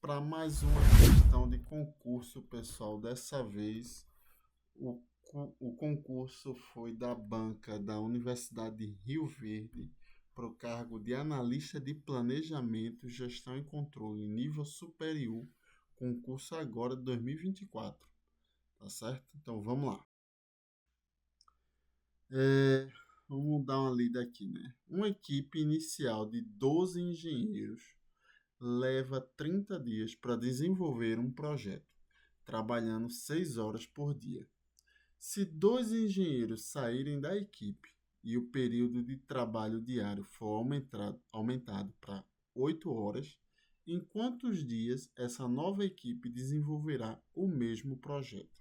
para mais uma questão de concurso, pessoal. Dessa vez, o concurso foi da banca da Universidade de Rio Verde para o cargo de analista de planejamento, gestão e controle nível superior, concurso agora de 2024, tá certo? Então vamos lá. Vamos dar uma lida aqui, né? Uma equipe inicial de 12 engenheiros leva 30 dias para desenvolver um projeto, trabalhando 6 horas por dia. Se dois engenheiros saírem da equipe e o período de trabalho diário for aumentado para 8 horas, em quantos dias essa nova equipe desenvolverá o mesmo projeto?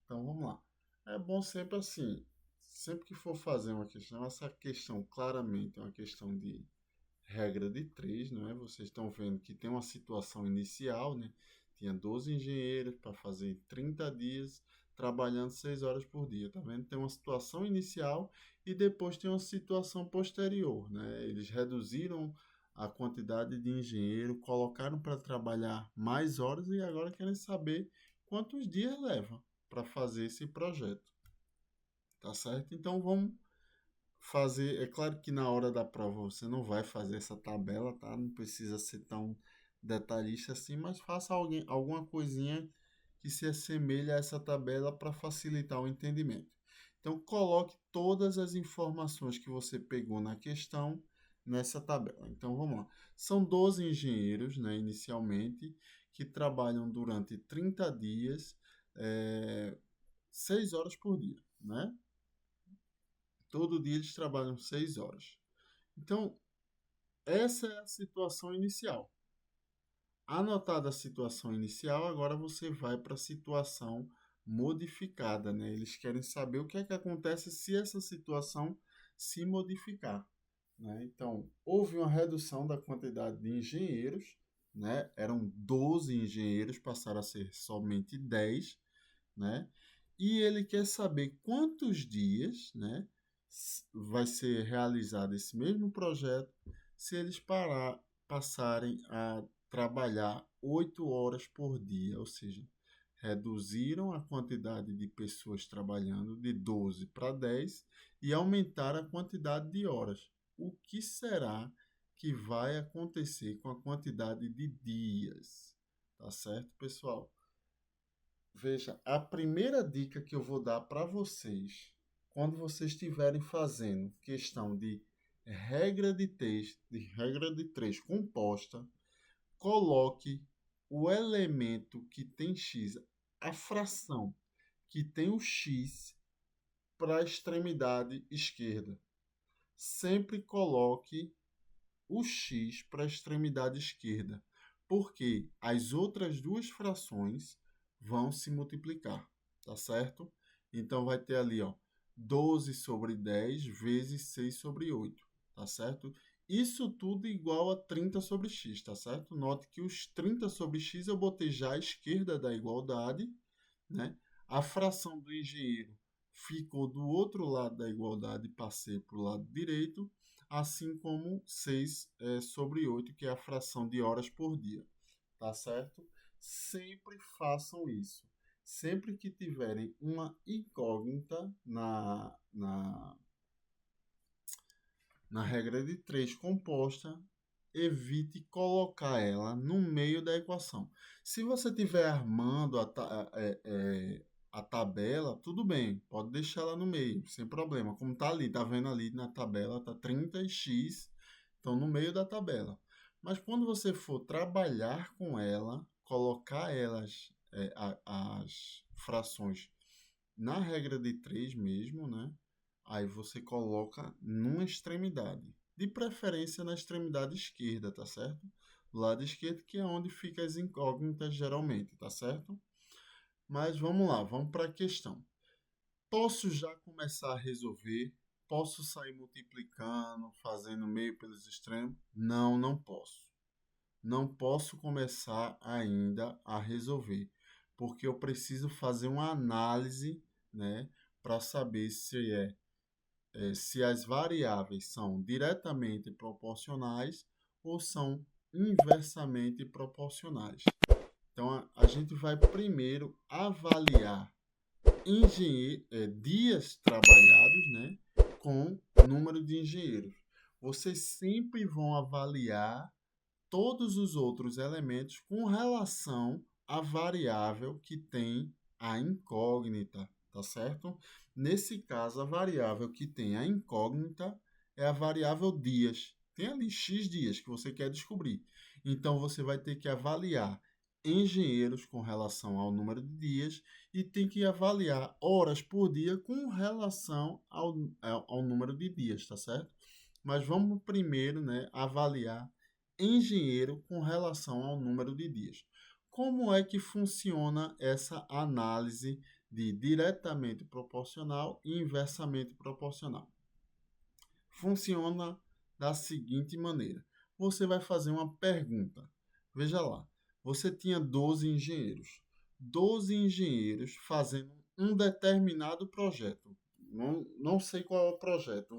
Então vamos lá. É bom sempre assim, sempre que for fazer uma questão, essa questão claramente é uma questão de regra de três, não é? Vocês estão vendo que tem uma situação inicial, né? Tinha 12 engenheiros para fazer 30 dias, trabalhando 6 horas por dia, tá vendo? Tem uma situação inicial e depois tem uma situação posterior, né? Eles reduziram a quantidade de engenheiro, colocaram para trabalhar mais horas e agora querem saber quantos dias leva para fazer esse projeto, tá certo? Então vamos fazer. É claro que na hora da prova você não vai fazer essa tabela, tá? Não precisa ser tão detalhista assim, mas faça alguma coisinha que se assemelhe a essa tabela para facilitar o entendimento. Então, coloque todas as informações que você pegou na questão nessa tabela. Então, vamos lá. São 12 engenheiros, né, inicialmente, que trabalham durante 30 dias, 6 horas por dia, né? Todo dia eles trabalham 6 horas. Então, essa é a situação inicial. Anotada a situação inicial, agora você vai para a situação modificada, né? Eles querem saber o que é que acontece se essa situação se modificar, né? Então, houve uma redução da quantidade de engenheiros, né? Eram 12 engenheiros, passaram a ser somente 10, né? E ele quer saber quantos dias, né, vai ser realizado esse mesmo projeto se eles passarem a trabalhar 8 horas por dia, ou seja, reduziram a quantidade de pessoas trabalhando de 12 para 10 e aumentaram a quantidade de horas. O que será que vai acontecer com a quantidade de dias? Tá certo, pessoal? Veja, a primeira dica que eu vou dar para vocês, quando vocês estiverem fazendo questão de regra de três composta, coloque o elemento que tem x, a fração que tem o x para a extremidade esquerda. Sempre coloque o x para a extremidade esquerda, porque as outras duas frações vão se multiplicar, tá certo? Então vai ter ali, ó, 12 sobre 10 vezes 6 sobre 8, tá certo? Isso tudo igual a 30 sobre x, tá certo? Note que os 30 sobre x eu botei já à esquerda da igualdade, né? A fração do engenheiro ficou do outro lado da igualdade e passei para o lado direito, assim como 6 sobre 8, que é a fração de horas por dia, tá certo? Sempre façam isso. Sempre que tiverem uma incógnita na regra de 3 composta, evite colocar ela no meio da equação. Se você estiver armando a tabela, tudo bem, pode deixar ela no meio, sem problema. Como está ali, está vendo ali na tabela, está 30x, então no meio da tabela. Mas quando você for trabalhar com ela, colocar as frações na regra de 3 mesmo, né? Aí você coloca numa extremidade. De preferência na extremidade esquerda, tá certo? Do lado esquerdo, que é onde ficam as incógnitas geralmente, tá certo? Mas vamos lá, vamos para a questão. Posso já começar a resolver? Posso sair multiplicando, fazendo meio pelos extremos? Não, não posso. Não posso começar ainda a resolver, porque eu preciso fazer uma análise, né, para saber se as variáveis são diretamente proporcionais ou são inversamente proporcionais. Então, a gente vai primeiro avaliar dias trabalhados, né, com número de engenheiros. Vocês sempre vão avaliar todos os outros elementos com relação à variável que tem a incógnita, tá certo? Nesse caso, a variável que tem a incógnita é a variável dias. Tem ali X dias que você quer descobrir. Então, você vai ter que avaliar engenheiros com relação ao número de dias e tem que avaliar horas por dia com relação ao número de dias, tá certo? Mas vamos primeiro, né, avaliar engenheiro com relação ao número de dias. Como é que funciona essa análise de diretamente proporcional e inversamente proporcional? Funciona da seguinte maneira: você vai fazer uma pergunta. Veja lá, você tinha 12 engenheiros. 12 engenheiros fazendo um determinado projeto. Não sei qual é o projeto.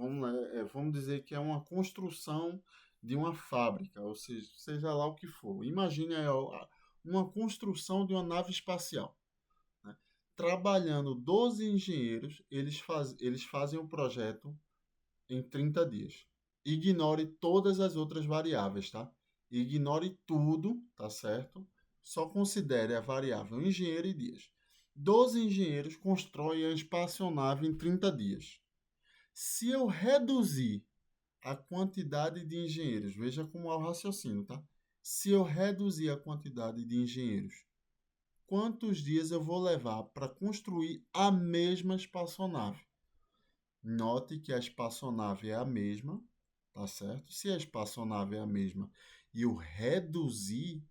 Vamos dizer que é uma construção de uma fábrica, ou seja lá o que for. Imagine aí, ó, uma construção de uma nave espacial, né? Trabalhando 12 engenheiros, eles fazem o projeto em 30 dias. Ignore todas as outras variáveis, tá? Ignore tudo, tá certo? Só considere a variável engenheiro e dias. 12 engenheiros constroem a espaçonave em 30 dias. Se eu reduzir a quantidade de engenheiros, veja como é o raciocínio, tá? Se eu reduzir a quantidade de engenheiros, quantos dias eu vou levar para construir a mesma espaçonave? Note que a espaçonave é a mesma, tá certo? Se a espaçonave é a mesma e eu reduzir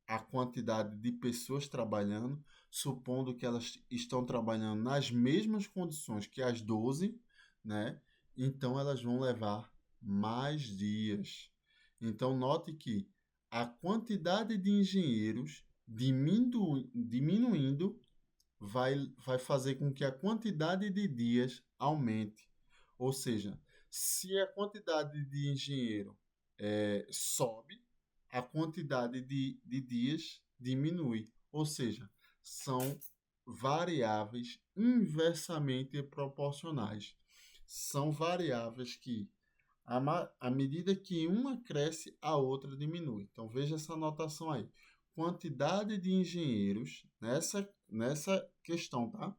a quantidade de pessoas trabalhando, supondo que elas estão trabalhando nas mesmas condições que as 12, né? Então elas vão levar mais dias. Então note que a quantidade de engenheiros diminuindo vai fazer com que a quantidade de dias aumente. Ou seja, se a quantidade de engenheiro sobe, a quantidade de dias diminui. Ou seja, são variáveis inversamente proporcionais. São variáveis que, à medida que uma cresce, a outra diminui. Então, veja essa anotação aí. Quantidade de engenheiros nessa questão, tá?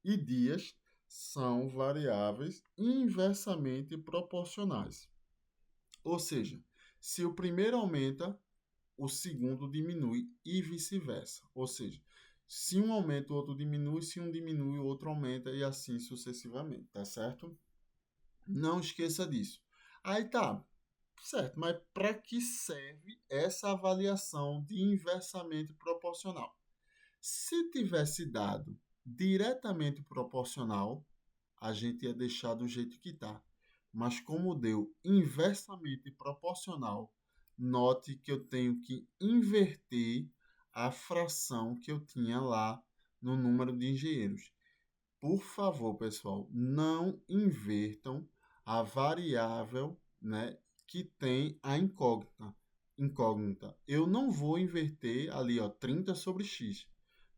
E dias são variáveis inversamente proporcionais. Ou seja, se o primeiro aumenta, o segundo diminui e vice-versa. Ou seja, se um aumenta, o outro diminui, se um diminui, o outro aumenta e assim sucessivamente, tá certo? Não esqueça disso. Aí tá, certo, mas para que serve essa avaliação de inversamente proporcional? Se tivesse dado diretamente proporcional, a gente ia deixar do jeito que está. Mas como deu inversamente proporcional, note que eu tenho que inverter a fração que eu tinha lá no número de engenheiros. Por favor, pessoal, não invertam a variável, né, que tem a incógnita. Eu não vou inverter ali, ó, 30 sobre x.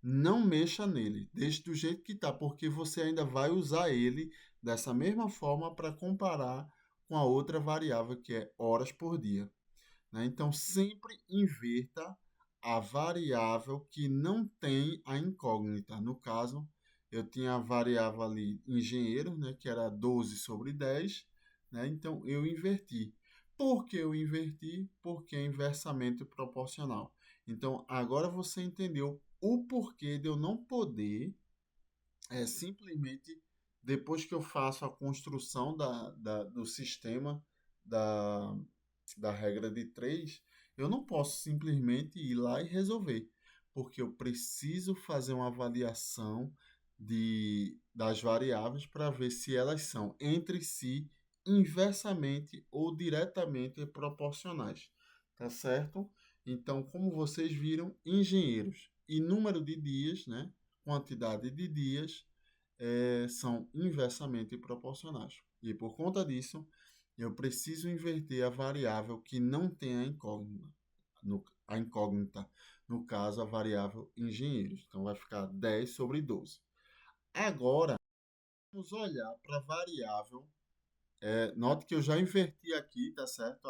Não mexa nele, deixe do jeito que está, porque você ainda vai usar ele dessa mesma forma para comparar com a outra variável que é horas por dia, né? Então, sempre inverta a variável que não tem a incógnita. No caso, eu tinha a variável ali engenheiro, né, que era 12 sobre 10, né? Então, eu inverti. Por que eu inverti? Porque é inversamente proporcional. Então, agora você entendeu o porquê de eu não poder simplesmente, depois que eu faço a construção do sistema da, da regra de três, eu não posso simplesmente ir lá e resolver, porque eu preciso fazer uma avaliação das variáveis para ver se elas são entre si inversamente ou diretamente proporcionais, tá certo? Então, como vocês viram, engenheiros e número de dias, né, quantidade de dias, são inversamente proporcionais. E por conta disso, eu preciso inverter a variável que não tem a incógnita. a incógnita, no caso, a variável engenheiros. Então, vai ficar 10 sobre 12. Agora, vamos olhar para a variável. Note que eu já inverti aqui, tá certo?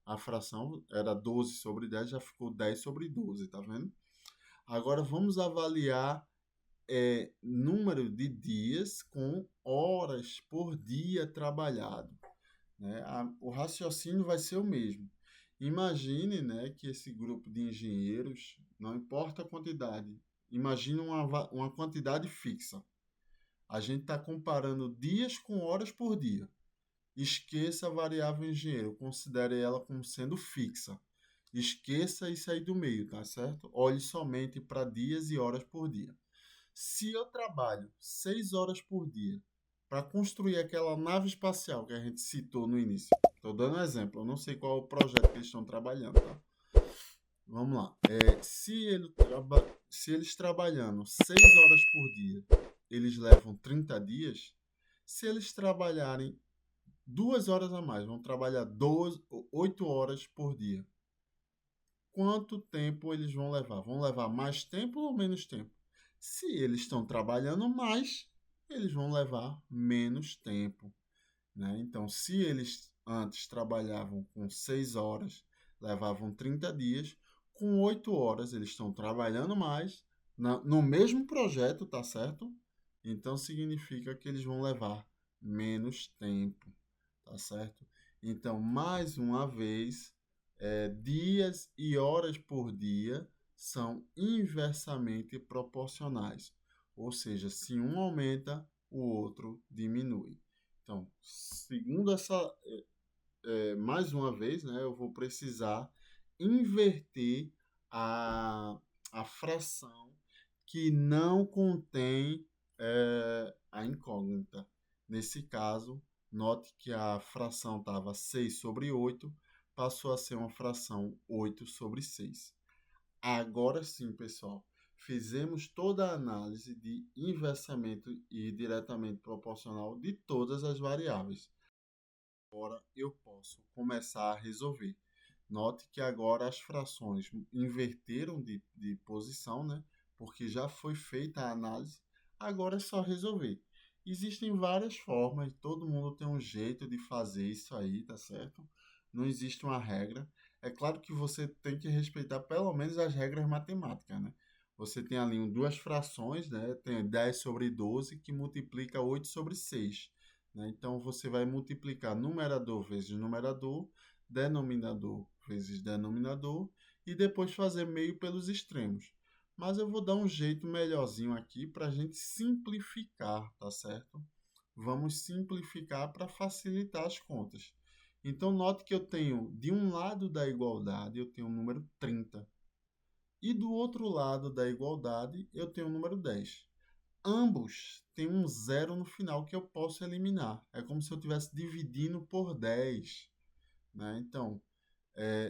A fração era 12 sobre 10, já ficou 10 sobre 12, tá vendo? Agora, vamos avaliar número de dias com horas por dia trabalhado, né? O raciocínio vai ser o mesmo. Imagine, né, que esse grupo de engenheiros, não importa a quantidade, imagine uma quantidade fixa. A gente está comparando dias com horas por dia. Esqueça a variável engenheiro, considere ela como sendo fixa. Esqueça isso aí do meio, tá certo? Olhe somente para dias e horas por dia. Se eu trabalho 6 horas por dia para construir aquela nave espacial que a gente citou no início, estou dando um exemplo, eu não sei qual é o projeto que eles estão trabalhando, tá? Vamos lá. Se eles trabalhando 6 horas por dia, eles levam 30 dias. Se eles trabalharem 2 horas a mais, vão trabalhar 8 horas por dia. Quanto tempo eles vão levar? Vão levar mais tempo ou menos tempo? Se eles estão trabalhando mais, eles vão levar menos tempo, né? Então, se eles antes trabalhavam com 6 horas, levavam 30 dias, com 8 horas eles estão trabalhando mais, no mesmo projeto, tá certo? Então, significa que eles vão levar menos tempo, tá certo? Então, mais uma vez, dias e horas por dia são inversamente proporcionais. Ou seja, se um aumenta, o outro diminui. Então, segundo mais uma vez, né, eu vou precisar inverter a, a fração que não contém a incógnita. Nesse caso, note que a fração estava 6 sobre 8, passou a ser uma fração 8 sobre 6. Agora sim, pessoal, fizemos toda a análise de inversamente e diretamente proporcional de todas as variáveis. Agora eu posso começar a resolver. Note que agora as frações inverteram de posição, né? Porque já foi feita a análise, agora é só resolver. Existem várias formas, todo mundo tem um jeito de fazer isso aí, tá certo? Não existe uma regra. É claro que você tem que respeitar pelo menos as regras matemáticas, né? Você tem ali duas frações, né? Tem 10 sobre 12 que multiplica 8 sobre 6, né? Então, você vai multiplicar numerador vezes numerador, denominador vezes denominador, e depois fazer meio pelos extremos. Mas eu vou dar um jeito melhorzinho aqui para a gente simplificar, tá certo? Vamos simplificar para facilitar as contas. Então, note que eu tenho, de um lado da igualdade, eu tenho o número 30. E do outro lado da igualdade, eu tenho o número 10. Ambos têm um zero no final que eu posso eliminar. É como se eu estivesse dividindo por 10, né? Então,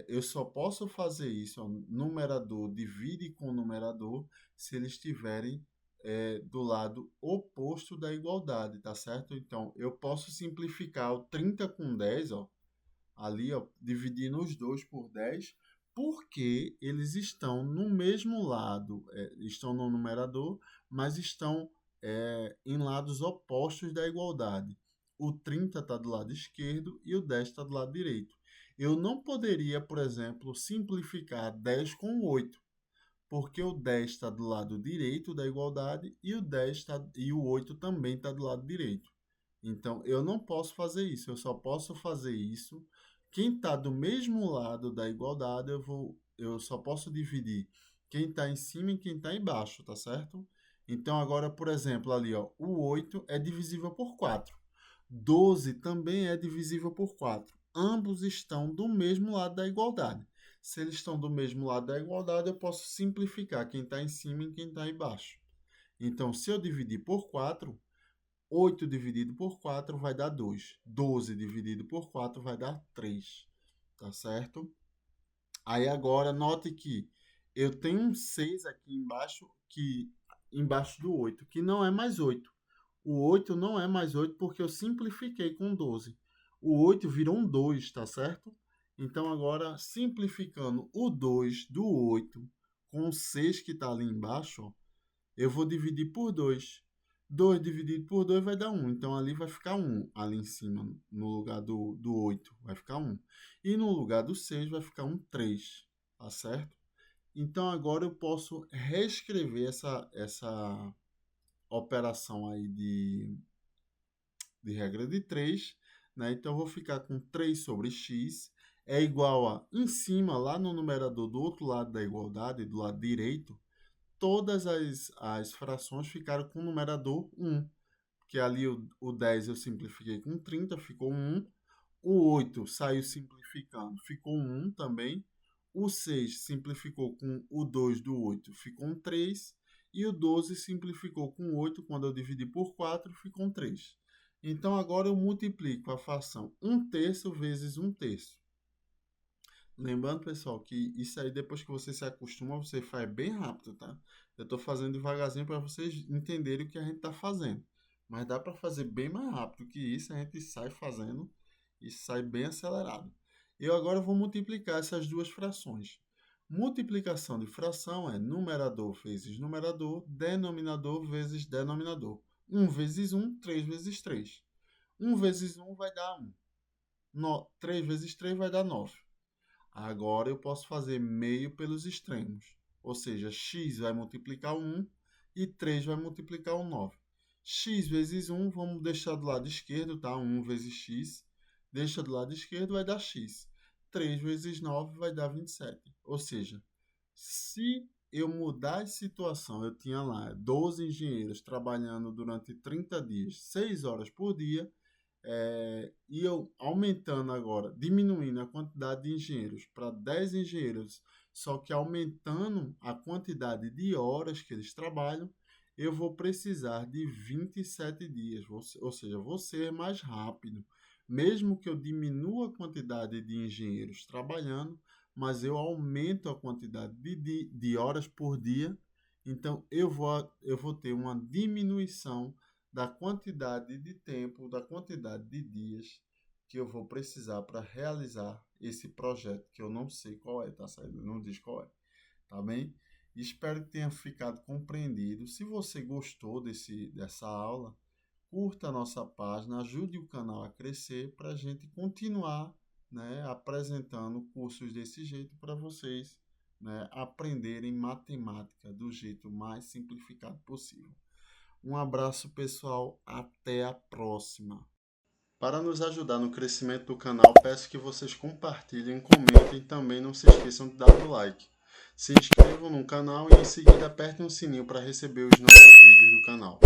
eu só posso fazer isso, ó, numerador divide com numerador, se eles estiverem do lado oposto da igualdade, tá certo? Então, eu posso simplificar o 30 com 10, ó, ali, ó, dividindo os dois por 10, porque eles estão no mesmo lado, estão no numerador, mas estão em lados opostos da igualdade. O 30 está do lado esquerdo e o 10 está do lado direito. Eu não poderia, por exemplo, simplificar 10 com 8, porque o 10 está do lado direito da igualdade e e o 8 também está do lado direito. Então, eu não posso fazer isso, eu só posso fazer isso. Quem está do mesmo lado da igualdade, eu só posso dividir quem está em cima e quem está embaixo, tá certo? Então, agora, por exemplo, ali, ó, o 8 é divisível por 4. 12 também é divisível por 4. Ambos estão do mesmo lado da igualdade. Se eles estão do mesmo lado da igualdade, eu posso simplificar quem está em cima e quem está embaixo. Então, se eu dividir por 4, 8 dividido por 4 vai dar 2. 12 dividido por 4 vai dar 3. Tá certo? Aí agora, note que eu tenho um 6 aqui embaixo, embaixo do 8, que não é mais 8. O 8 não é mais 8 porque eu simplifiquei com 12. O 8 virou um 2, tá certo? Então, agora, simplificando o 2 do 8 com o 6 que está ali embaixo, ó, eu vou dividir por 2. 2 dividido por 2 vai dar 1. Então, ali vai ficar 1, ali em cima, no lugar do 8, vai ficar 1. E no lugar do 6 vai ficar um 3, tá certo? Então, agora eu posso reescrever essa operação aí de regra de 3, né? Então, eu vou ficar com 3 sobre x é igual a, em cima, lá no numerador do outro lado da igualdade, do lado direito, todas as frações ficaram com o numerador 1, porque ali o 10 eu simplifiquei com 30, ficou 1. O 8 saiu simplificando, ficou 1 também. O 6 simplificou com o 2 do 8, ficou um 3. E o 12 simplificou com 8, quando eu dividi por 4, ficou um 3. Então, agora eu multiplico a fração 1/3 vezes 1/3. Lembrando, pessoal, que isso aí, depois que você se acostuma, você faz bem rápido, tá? Eu estou fazendo devagarzinho para vocês entenderem o que a gente está fazendo. Mas dá para fazer bem mais rápido que isso, a gente sai fazendo e sai bem acelerado. Eu agora vou multiplicar essas duas frações. Multiplicação de fração é numerador vezes numerador, denominador vezes denominador. 1 vezes 1, 3 vezes 3. 1 vezes 1 vai dar 1. 3 vezes 3 vai dar 9. Agora eu posso fazer meio pelos extremos. Ou seja, x vai multiplicar o 1 e 3 vai multiplicar o 9. X vezes 1, vamos deixar do lado esquerdo, tá? 1 vezes x. Deixa do lado esquerdo, vai dar x. 3 vezes 9 vai dar 27. Ou seja, se eu mudar a situação, eu tinha lá 12 engenheiros trabalhando durante 30 dias, 6 horas por dia, e eu aumentando agora, diminuindo a quantidade de engenheiros para 10 engenheiros, só que aumentando a quantidade de horas que eles trabalham, eu vou precisar de 27 dias, ou seja, vou ser mais rápido. Mesmo que eu diminua a quantidade de engenheiros trabalhando, mas eu aumento a quantidade de horas por dia, então eu vou ter uma diminuição da quantidade de tempo, da quantidade de dias que eu vou precisar para realizar esse projeto, que eu não sei qual é, tá certo? Não diz qual é, tá bem? Espero que tenha ficado compreendido. Se você gostou dessa aula, curta a nossa página, ajude o canal a crescer para a gente continuar, né, apresentando cursos desse jeito para vocês, né, aprenderem matemática do jeito mais simplificado possível. Um abraço, pessoal. Até a próxima. Para nos ajudar no crescimento do canal, peço que vocês compartilhem, comentem e também não se esqueçam de dar o like. Se inscrevam no canal e em seguida apertem o sininho para receber os novos vídeos do canal.